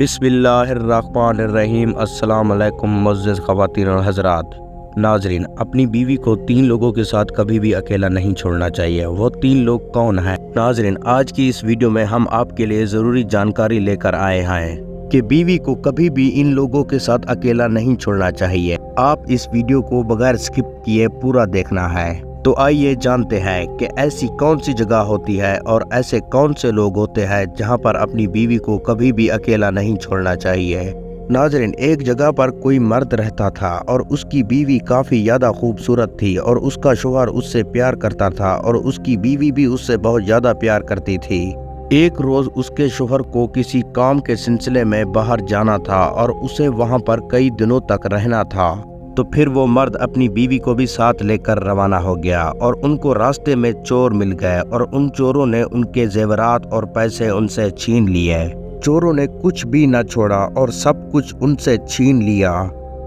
بسم اللہ الرحمن الرحیم۔ السلام علیکم معزز خواتین اور حضرات۔ ناظرین، اپنی بیوی کو 3 لوگوں کے ساتھ کبھی بھی اکیلا نہیں چھوڑنا چاہیے۔ وہ 3 لوگ کون ہیں؟ ناظرین، آج کی اس ویڈیو میں ہم آپ کے لیے ضروری جانکاری لے کر آئے ہیں کہ بیوی کو کبھی بھی ان لوگوں کے ساتھ اکیلا نہیں چھوڑنا چاہیے۔ آپ اس ویڈیو کو بغیر سکپ کیے پورا دیکھنا ہے۔ تو آئیے جانتے ہیں کہ ایسی کون سی جگہ ہوتی ہے اور ایسے کون سے لوگ ہوتے ہیں جہاں پر اپنی بیوی کو کبھی بھی اکیلا نہیں چھوڑنا چاہیے۔ ناظرین، ایک جگہ پر کوئی مرد رہتا تھا اور اس کی بیوی کافی زیادہ خوبصورت تھی اور اس کا شوہر اس سے پیار کرتا تھا اور اس کی بیوی بھی اس سے بہت زیادہ پیار کرتی تھی۔ ایک روز اس کے شوہر کو کسی کام کے سلسلے میں باہر جانا تھا اور اسے وہاں پر کئی دنوں تک رہنا تھا۔ تو پھر وہ مرد اپنی بیوی کو بھی ساتھ لے کر روانہ ہو گیا اور ان کو راستے میں چور مل گئے اور ان چوروں نے ان کے زیورات اور پیسے ان سے چھین لیے۔ چوروں نے کچھ بھی نہ چھوڑا اور سب کچھ ان سے چھین لیا۔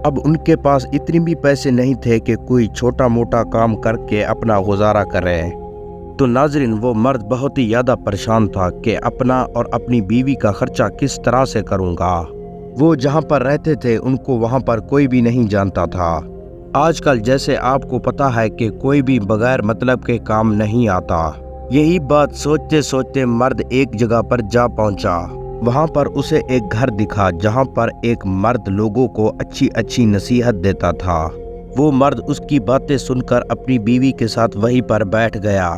اب ان کے پاس اتنے بھی پیسے نہیں تھے کہ کوئی چھوٹا موٹا کام کر کے اپنا گزارا کرے۔ تو ناظرین، وہ مرد بہت ہی زیادہ پریشان تھا کہ اپنا اور اپنی بیوی کا خرچہ کس طرح سے کروں گا۔ وہ جہاں پر رہتے تھے ان کو وہاں پر کوئی بھی نہیں جانتا تھا۔ آج کل جیسے آپ کو پتا ہے کہ کوئی بھی بغیر مطلب کے کام نہیں آتا۔ یہی بات سوچتے سوچتے مرد ایک جگہ پر جا پہنچا۔ وہاں پر اسے ایک گھر دکھا جہاں پر ایک مرد لوگوں کو اچھی اچھی نصیحت دیتا تھا۔ وہ مرد اس کی باتیں سن کر اپنی بیوی کے ساتھ وہیں پر بیٹھ گیا۔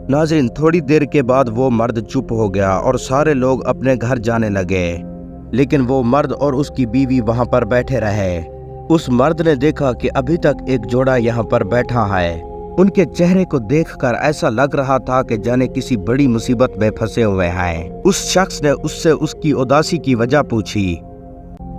ناظرین، تھوڑی دیر کے بعد وہ مرد چپ ہو گیا اور سارے لوگ اپنے گھر جانے لگے، لیکن وہ مرد اور اس کی بیوی وہاں پر بیٹھے رہے۔ اس مرد نے دیکھا کہ ابھی تک ایک جوڑا یہاں پر بیٹھا ہے۔ ان کے چہرے کو دیکھ کر ایسا لگ رہا تھا کہ جانے کسی بڑی مصیبت میں پھنسے ہوئے ہیں۔ اس شخص نے اس سے اس کی اداسی کی وجہ پوچھی۔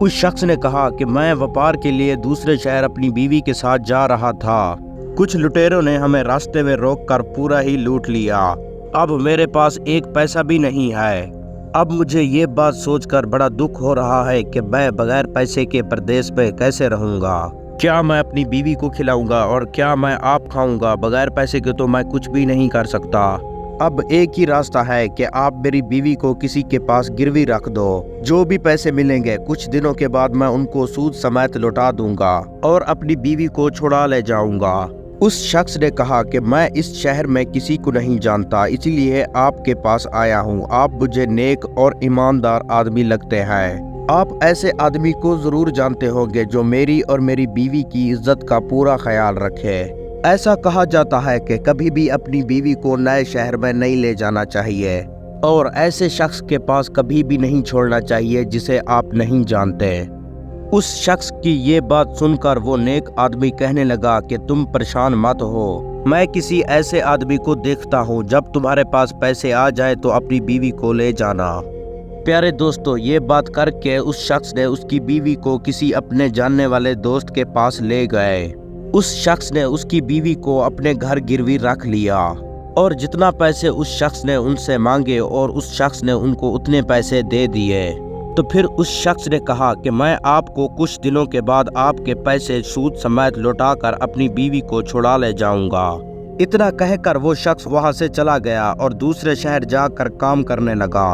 اس شخص نے کہا کہ میں وپار کے لیے دوسرے شہر اپنی بیوی کے ساتھ جا رہا تھا۔ کچھ لٹیروں نے ہمیں راستے میں روک کر پورا ہی لوٹ لیا۔ اب میرے پاس ایک پیسہ بھی نہیں ہے۔ اب مجھے یہ بات سوچ کر بڑا دکھ ہو رہا ہے کہ میں بغیر پیسے کے پردیس پہ کیسے رہوں گا۔ کیا میں اپنی بیوی کو کھلاؤں گا اور کیا میں آپ کھاؤں گا؟ بغیر پیسے کے تو میں کچھ بھی نہیں کر سکتا۔ اب ایک ہی راستہ ہے کہ آپ میری بیوی کو کسی کے پاس گروی رکھ دو۔ جو بھی پیسے ملیں گے کچھ دنوں کے بعد میں ان کو سود سمیت لوٹا دوں گا اور اپنی بیوی کو چھڑا لے جاؤں گا۔ اس شخص نے کہا کہ میں اس شہر میں کسی کو نہیں جانتا، اسی لیے آپ کے پاس آیا ہوں۔ آپ مجھے نیک اور ایماندار آدمی لگتے ہیں۔ آپ ایسے آدمی کو ضرور جانتے ہوں گے جو میری اور میری بیوی کی عزت کا پورا خیال رکھے۔ ایسا کہا جاتا ہے کہ کبھی بھی اپنی بیوی کو نئے شہر میں نہیں لے جانا چاہیے اور ایسے شخص کے پاس کبھی بھی نہیں چھوڑنا چاہیے جسے آپ نہیں جانتے۔ اس شخص کی یہ بات سن کر وہ نیک آدمی کہنے لگا کہ تم پریشان مت ہو، میں کسی ایسے آدمی کو دیکھتا ہوں، جب تمہارے پاس پیسے آ جائے تو اپنی بیوی کو لے جانا۔ پیارے دوستو، یہ بات کر کے اس شخص نے اس کی بیوی کو کسی اپنے جاننے والے دوست کے پاس لے گئے۔ اس شخص نے اس کی بیوی کو اپنے گھر گروی رکھ لیا اور جتنا پیسے اس شخص نے ان سے مانگے اور اس شخص نے ان کو اتنے پیسے دے دیے۔ تو پھر اس شخص نے کہا کہ میں آپ کو کچھ دنوں کے بعد آپ کے پیسے سود سمیت لوٹا کر اپنی بیوی کو چھڑا لے جاؤں گا۔ اتنا کہہ کر وہ شخص وہاں سے چلا گیا اور دوسرے شہر جا کر کام کرنے لگا۔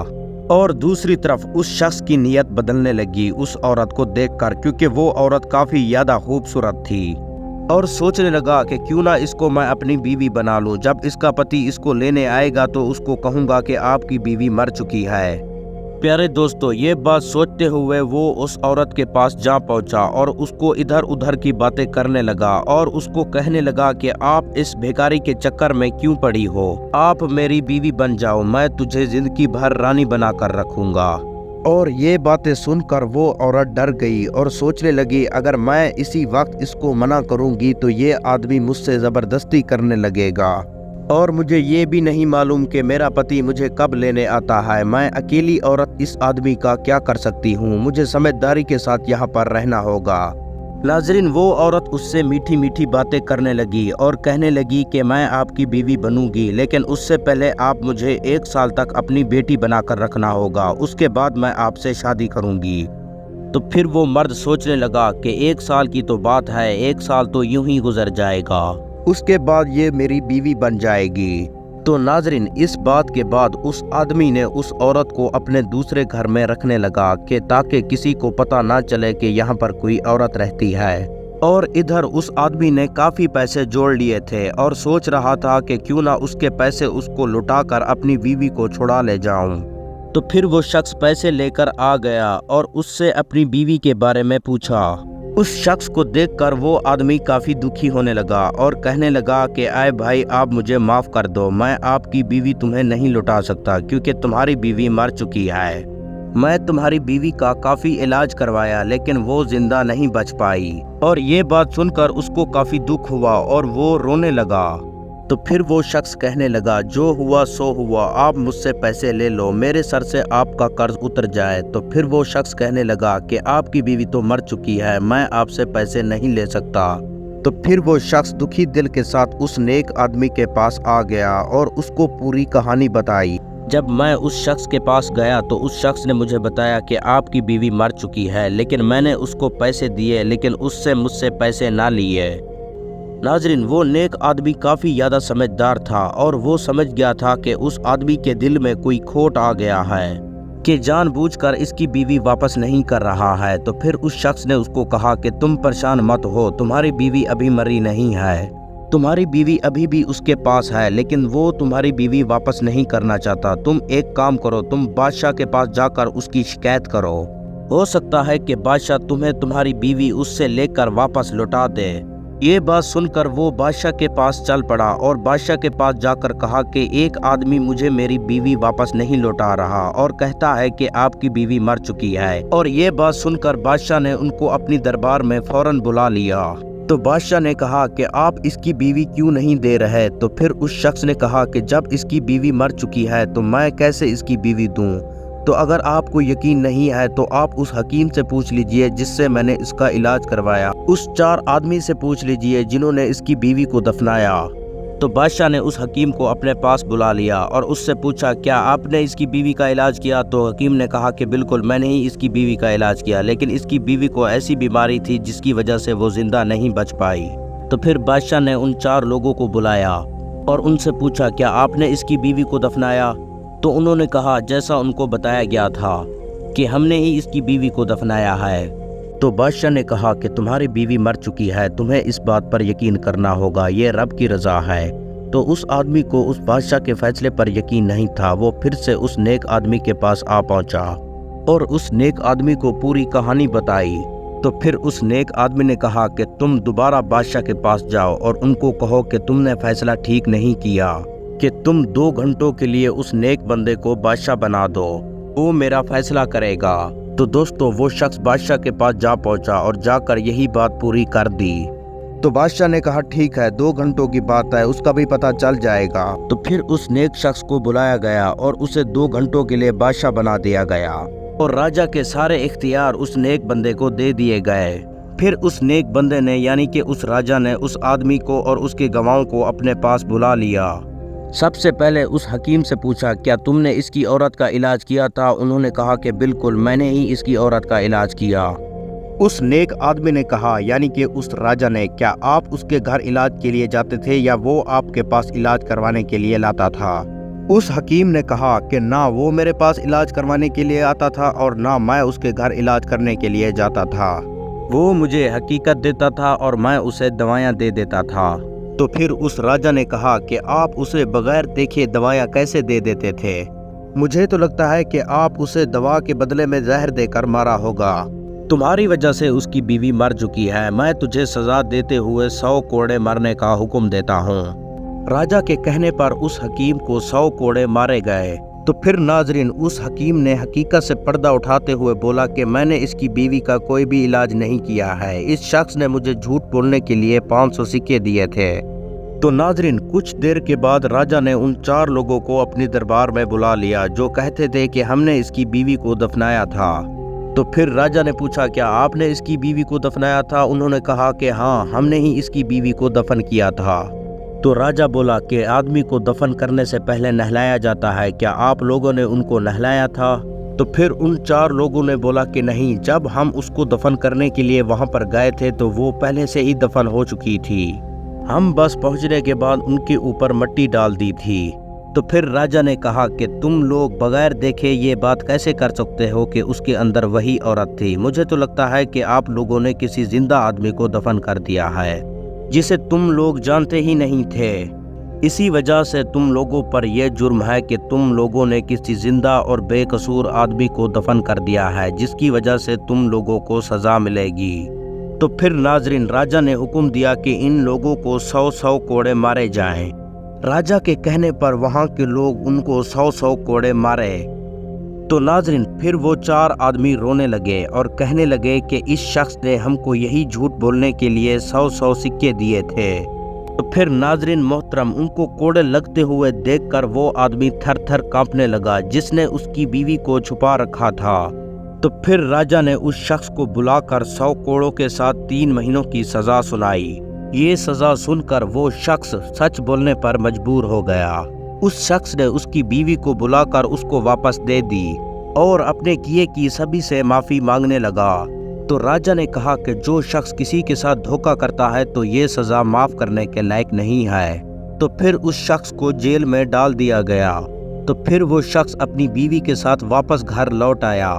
اور دوسری طرف اس شخص کی نیت بدلنے لگی اس عورت کو دیکھ کر، کیونکہ وہ عورت کافی زیادہ خوبصورت تھی، اور سوچنے لگا کہ کیوں نہ اس کو میں اپنی بیوی بنا لوں۔ جب اس کا پتی اس کو لینے آئے گا تو اس کو کہوں گا کہ آپ کی بیوی مر چکی ہے۔ پیارے دوستو، یہ بات سوچتے ہوئے وہ اس عورت کے پاس جا پہنچا اور اس کو ادھر ادھر کی باتیں کرنے لگا اور اس کو کہنے لگا کہ آپ اس بھیکاری کے چکر میں کیوں پڑی ہو؟ آپ میری بیوی بن جاؤ، میں تجھے زندگی بھر رانی بنا کر رکھوں گا۔ اور یہ باتیں سن کر وہ عورت ڈر گئی اور سوچنے لگی اگر میں اسی وقت اس کو منع کروں گی تو یہ آدمی مجھ سے زبردستی کرنے لگے گا، اور مجھے یہ بھی نہیں معلوم کہ میرا پتی مجھے کب لینے آتا ہے۔ میں اکیلی عورت اس آدمی کا کیا کر سکتی ہوں؟ مجھے سمجھداری کے ساتھ یہاں پر رہنا ہوگا۔ ناظرین، وہ عورت اس سے میٹھی میٹھی باتیں کرنے لگی اور کہنے لگی کہ میں آپ کی بیوی بنوں گی، لیکن اس سے پہلے آپ مجھے 1 سال تک اپنی بیٹی بنا کر رکھنا ہوگا، اس کے بعد میں آپ سے شادی کروں گی۔ تو پھر وہ مرد سوچنے لگا کہ 1 سال کی تو بات ہے، 1 سال تو یوں ہی گزر جائے گا، اس کے بعد یہ میری بیوی بن جائے گی۔ تو नाज़रीन, इस बात के बाद उस आदमी ने उस औरत को अपने दूसरे घर में रखने लगा कि ताकि किसी को पता ना चले कि यहाँ पर कोई औरत रहती है। और इधर उस आदमी ने काफ़ी पैसे जोड़ लिए थे और सोच रहा था कि क्यों ना उसके पैसे उसको लुटाकर अपनी बीवी को छुड़ा ले जाऊं। तो फिर वो शख्स पैसे लेकर आ गया और उससे अपनी बीवी के बारे में पूछा। उस शख्स को देखकर वो आदमी काफ़ी दुखी होने लगा और कहने लगा कि आए भाई, आप मुझे माफ़ कर दो, मैं आपकी बीवी तुम्हें नहीं लुटा सकता क्योंकि तुम्हारी बीवी मर चुकी है। मैं तुम्हारी बीवी का काफ़ी इलाज करवाया लेकिन वो जिंदा नहीं बच पाई। और ये बात सुनकर उसको काफ़ी दुख हुआ और वो रोने लगा। तो फिर वो शख्स कहने लगा, जो हुआ सो हुआ, आप मुझसे पैसे ले लो, मेरे सर से आपका कर्ज उतर जाए। तो फिर वो शख्स कहने लगा कि आपकी बीवी तो मर चुकी है, मैं आपसे पैसे नहीं ले सकता। तो फिर वो शख्स दुखी दिल के साथ उस नेक आदमी के पास आ गया और उसको पूरी कहानी बताई। जब मैं उस शख्स के पास गया तो उस शख्स ने मुझे बताया कि आपकी बीवी मर चुकी है, लेकिन मैंने उसको पैसे दिए लेकिन उससे मुझसे पैसे ना लिए। नाज़रीन, वो नेक आदमी काफ़ी ज़्यादा समझदार था और वो समझ गया था कि उस आदमी के दिल में कोई खोट आ गया है कि जानबूझकर इसकी बीवी वापस नहीं कर रहा है। तो फिर उस शख्स ने उसको कहा कि तुम परेशान मत हो, तुम्हारी बीवी अभी मरी नहीं है, तुम्हारी बीवी अभी भी उसके पास है, लेकिन वो तुम्हारी बीवी वापस नहीं करना चाहता। तुम एक काम करो, तुम बादशाह के पास जाकर उसकी शिकायत करो, हो सकता है कि बादशाह तुम्हें तुम्हारी बीवी उससे लेकर वापस लौटा दे। ये बात सुनकर वो बादशाह के पास चल पड़ा और बादशाह के पास जाकर कहा कि एक आदमी मुझे मेरी बीवी वापस नहीं लौटा रहा और कहता है कि आपकी बीवी मर चुकी है। और ये बात सुनकर बादशाह ने उनको अपनी दरबार में फौरन बुला लिया। तो बादशाह ने कहा कि आप इसकी बीवी क्यों नहीं दे रहे। तो फिर उस शख्स ने कहा कि जब इसकी बीवी मर चुकी है तो मैं कैसे इसकी बीवी दूं। तो अगर आपको यकीन नहीं है तो आप उस हकीम से पूछ लीजिए जिससे मैंने इसका इलाज करवाया, उस 4 आदमी से पूछ लीजिए जिन्होंने इसकी बीवी को दफनाया। तो बादशाह ने उस हकीम को अपने पास बुला लिया और उससे पूछा, क्या आपने इसकी बीवी का इलाज किया। तो हकीम ने कहा कि बिल्कुल, मैंने ही इसकी बीवी का इलाज किया, लेकिन इसकी बीवी को ऐसी बीमारी थी जिसकी वजह से वो जिंदा नहीं बच पाई। तो फिर बादशाह ने उन 4 लोगों को बुलाया और उनसे पूछा, क्या आपने इसकी बीवी को दफनाया। तो उन्होंने कहा जैसा उनको बताया गया था कि हमने ही इसकी बीवी को दफनाया है। तो बादशाह ने कहा कि तुम्हारी बीवी मर चुकी है, तुम्हें इस बात पर यकीन करना होगा, ये रब की रज़ा है। तो उस आदमी को उस बादशाह के फैसले पर यकीन नहीं था। वो फिर से उस नेक आदमी के पास आ पहुंचा और उस नेक आदमी को पूरी कहानी बताई। तो फिर उस नेक आदमी ने कहा कि तुम दोबारा बादशाह के पास जाओ और उनको कहो कि तुमने फैसला ठीक नहीं किया, कि तुम 2 घंटों के लिए उस नेक बंदे को बादशाह बना दो, वो मेरा फैसला करेगा। तो दोस्तों, वो शख्स बादशाह के पास जा पहुंचा और जाकर यही बात पूरी कर दी। तो बादशाह ने कहा ठीक है, 2 घंटों की बात है, उसका भी पता चल जाएगा। तो फिर उस नेक शख्स को बुलाया गया और उसे 2 घंटों के लिए बादशाह बना दिया गया और राजा के सारे इख्तियार उस नेक बंदे को दे दिए गए। फिर उस नेक बंदे ने यानी कि उस राजा ने उस आदमी को और उसके गवाहों को अपने पास बुला लिया। सबसे पहले उस हकीम से पूछा, क्या तुमने इसकी औरत का इलाज किया था। उन्होंने कहा कि बिल्कुल, मैंने ही इसकी औरत का इलाज किया। उस नेक आदमी ने कहा यानी कि उस राजा ने, क्या आप उसके घर इलाज के लिए जाते थे या वो आपके पास इलाज करवाने के लिए लाता था। उस हकीम ने कहा कि ना वो मेरे पास इलाज करवाने के लिए आता था और ना मैं उसके घर इलाज करने के लिए जाता था। वो मुझे हकीकत देता था और मैं उसे दवाइयाँ दे देता था। तो फिर उस राजा ने कहा कि आप उसे बगैर देखे दवाइयाँ कैसे दे देते थे। मुझे तो लगता है कि आप उसे दवा के बदले में जहर देकर मारा होगा। तुम्हारी वजह से उसकी बीवी मर चुकी है, मैं तुझे सजा देते हुए 100 कोड़े मारने का हुक्म देता हूँ। राजा के कहने पर उस हकीम को 100 कोड़े मारे गए। तो फिर नाजरीन, उस हकीम ने हकीकत से पर्दा उठाते हुए बोला कि मैंने इसकी बीवी का कोई भी इलाज नहीं किया है, इस शख्स ने मुझे झूठ बोलने के लिए 500 सिक्के दिए थे। तो नाजरीन, कुछ देर के बाद राजा ने उन 4 लोगों को अपनी दरबार में बुला लिया जो कहते थे कि हमने इसकी बीवी को दफनाया था। तो फिर राजा ने पूछा, क्या आपने इसकी बीवी को दफनाया था। उन्होंने कहा कि हाँ, हमने ही इसकी बीवी को दफन किया था। तो राजा बोला कि आदमी को दफन करने से पहले नहलाया जाता है, क्या आप लोगों ने उनको नहलाया था। तो फिर उन 4 लोगों ने बोला कि नहीं, जब हम उसको दफन करने के लिए वहां पर गए थे तो वो पहले से ही दफन हो चुकी थी, हम बस पहुंचने के बाद उनके ऊपर मिट्टी डाल दी थी। तो फिर राजा ने कहा कि तुम लोग बगैर देखे ये बात कैसे कर सकते हो कि उसके अंदर वही औरत थी। मुझे तो लगता है कि आप लोगों ने किसी जिंदा आदमी को दफन कर दिया है जिसे तुम लोग जानते ही नहीं थे। इसी वजह से तुम लोगों पर यह जुर्म है कि तुम लोगों ने किसी जिंदा और बेकसूर आदमी को दफन कर दिया है, जिसकी वजह से तुम लोगों को सजा मिलेगी। तो फिर नाजरीन, राजा ने हुक्म दिया कि इन लोगों को 100-100 कोड़े मारे जाएं। राजा के कहने पर वहां के लोग उनको 100-100 कोड़े मारे। तो नाजरीन, फिर वो 4 आदमी रोने लगे और कहने लगे कि इस शख्स ने हमको यही झूठ बोलने के लिए 100-100 सिक्के दिए थे। तो फिर नाजरीन मोहतरम, उनको कोड़े लगते हुए देखकर वो आदमी थर थर कांपने लगा जिसने उसकी बीवी को छुपा रखा था। तो फिर राजा ने उस शख्स को बुलाकर 100 कोड़ों के साथ 3 महीनों की सजा सुनाई। ये सजा सुनकर वो शख्स सच बोलने पर मजबूर हो गया। उस शख्स ने उसकी बीवी को बुलाकर उसको वापस दे दी और अपने किए की सभी से माफी मांगने लगा। तो राजा ने कहा कि जो शख्स किसी के साथ धोखा करता है तो ये सजा माफ करने के लायक नहीं है। तो फिर उस शख्स को जेल में डाल दिया गया। तो फिर वो शख्स अपनी बीवी के साथ वापस घर लौट आया।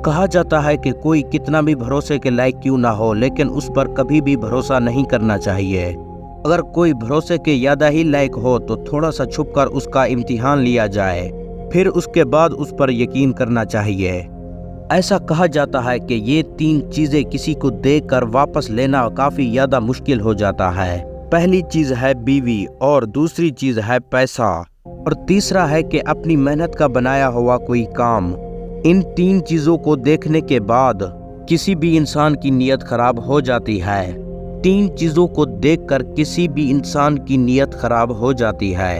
कहा जाता है कि कोई कितना भी भरोसे के लायक क्यों ना हो, लेकिन उस पर कभी भी भरोसा नहीं करना चाहिए। अगर कोई भरोसे के ज्यादा ही लायक हो तो थोड़ा सा छुपकर उसका इम्तिहान लिया जाए, फिर उसके बाद उस पर यकीन करना चाहिए। ऐसा कहा जाता है कि ये 3 चीजें किसी को देखकर वापस लेना काफी ज्यादा मुश्किल हो जाता है। पहली चीज है बीवी, और दूसरी चीज है पैसा, और तीसरा है कि अपनी मेहनत का बनाया हुआ कोई काम। इन 3 चीजों को देखने के बाद किसी भी इंसान की नीयत खराब हो जाती है। 3 चीजों को देखकर किसी भी इंसान की नीयत खराब हो जाती है।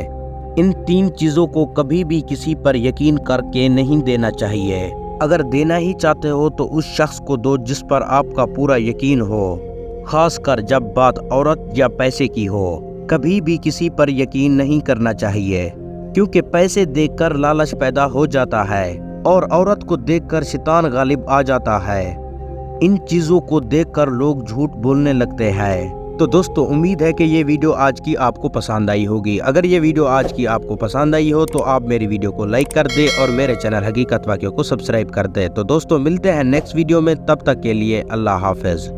इन 3 चीजों को कभी भी किसी पर यकीन करके नहीं देना चाहिए। अगर देना ही चाहते हो तो उस शख्स को दो जिस पर आपका पूरा यकीन हो, खासकर जब बात औरत या पैसे की हो। कभी भी किसी पर यकीन नहीं करना चाहिए, क्योंकि पैसे देखकर लालच पैदा हो जाता है और औरत को देखकर शैतान गालिब आ जाता है। इन चीज़ों को देखकर लोग झूठ बोलने लगते हैं। तो दोस्तों, उम्मीद है कि ये वीडियो आज की आपको पसंद आई होगी। अगर ये वीडियो आज की आपको पसंद आई हो तो आप मेरी वीडियो को लाइक कर दें और मेरे चैनल हकीकत वाक़ियों को सब्सक्राइब कर दें। तो दोस्तों, मिलते हैं नेक्स्ट वीडियो में, तब तक के लिए अल्लाह हाफ़िज़।